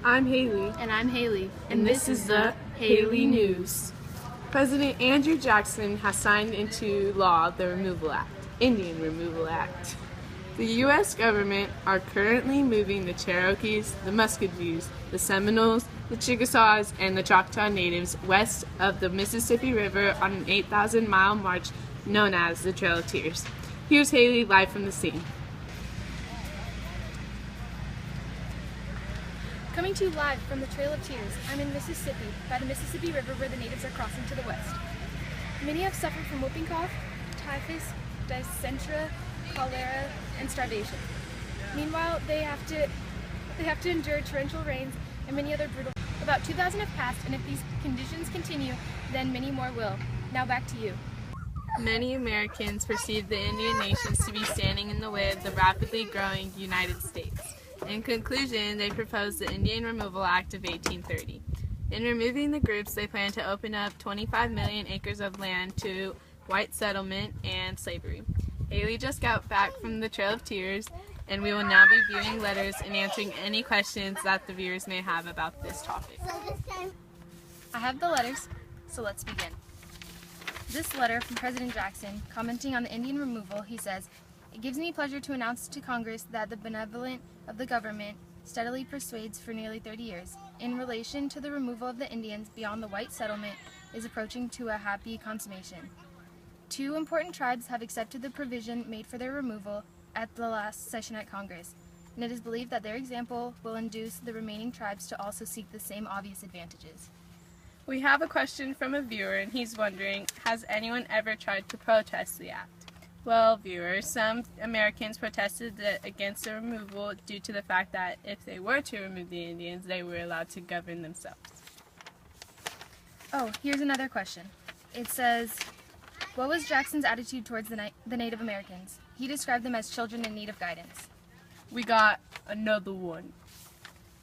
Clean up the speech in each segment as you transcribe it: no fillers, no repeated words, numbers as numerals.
I'm Haley. And I'm Haley. And this is the Haley News. President Andrew Jackson has signed into law the Removal Act, Indian Removal Act. The U.S. government are currently moving the Cherokees, the Muscogees, the Seminoles, the Chickasaws, and the Choctaw Natives west of the Mississippi River on an 8,000-mile march known as the Trail of Tears. Here's Haley live from the scene. Coming to you live from the Trail of Tears, I'm in Mississippi, by the Mississippi River where the natives are crossing to the west. Many have suffered from whooping cough, typhus, dysentery, cholera, and starvation. Meanwhile, they have to endure torrential rains and many other brutal. About 2,000 have passed, and if these conditions continue, then many more will. Now back to you. Many Americans perceive the Indian nations to be standing in the way of the rapidly growing United States. In conclusion, they propose the Indian Removal Act of 1830. In removing the groups, they plan to open up 25 million acres of land to white settlement and slavery. Haley just got back from the Trail of Tears, and we will now be viewing letters and answering any questions that the viewers may have about this topic. I have the letters, so let's begin. This letter from President Jackson, commenting on the Indian removal, he says, "It gives me pleasure to announce to Congress that the benevolence of the government steadily persuades for nearly 30 years, in relation to the removal of the Indians beyond the white settlement, is approaching to a happy consummation. 2 important tribes have accepted the provision made for their removal at the last session at Congress, and it is believed that their example will induce the remaining tribes to also seek the same obvious advantages." We have a question from a viewer, and he's wondering, has anyone ever tried to protest the act? Well, viewers, some Americans protested against the removal due to the fact that if they were to remove the Indians, they were allowed to govern themselves. Oh, here's another question. It says, what was Jackson's attitude towards the Native Americans? He described them as children in need of guidance. We got another one.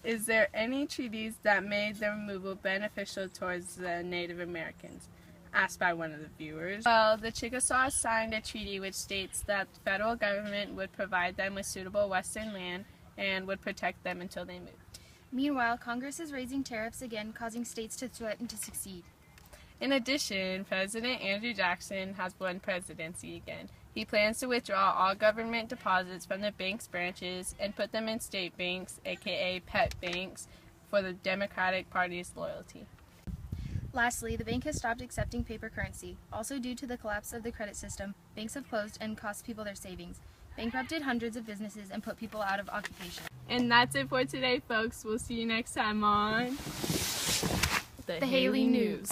Is there any treaties that made the removal beneficial towards the Native Americans? Asked by one of the viewers. Well, the Chickasaws signed a treaty which states that the federal government would provide them with suitable western land and would protect them until they moved. Meanwhile, Congress is raising tariffs again, causing states to threaten to secede. In addition, President Andrew Jackson has won presidency again. He plans to withdraw all government deposits from the bank's branches and put them in state banks, aka pet banks, for the Democratic Party's loyalty. Lastly, the bank has stopped accepting paper currency. Also due to the collapse of the credit system, banks have closed and cost people their savings, bankrupted hundreds of businesses, and put people out of occupation. And that's it for today, folks. We'll see you next time on The Haley News.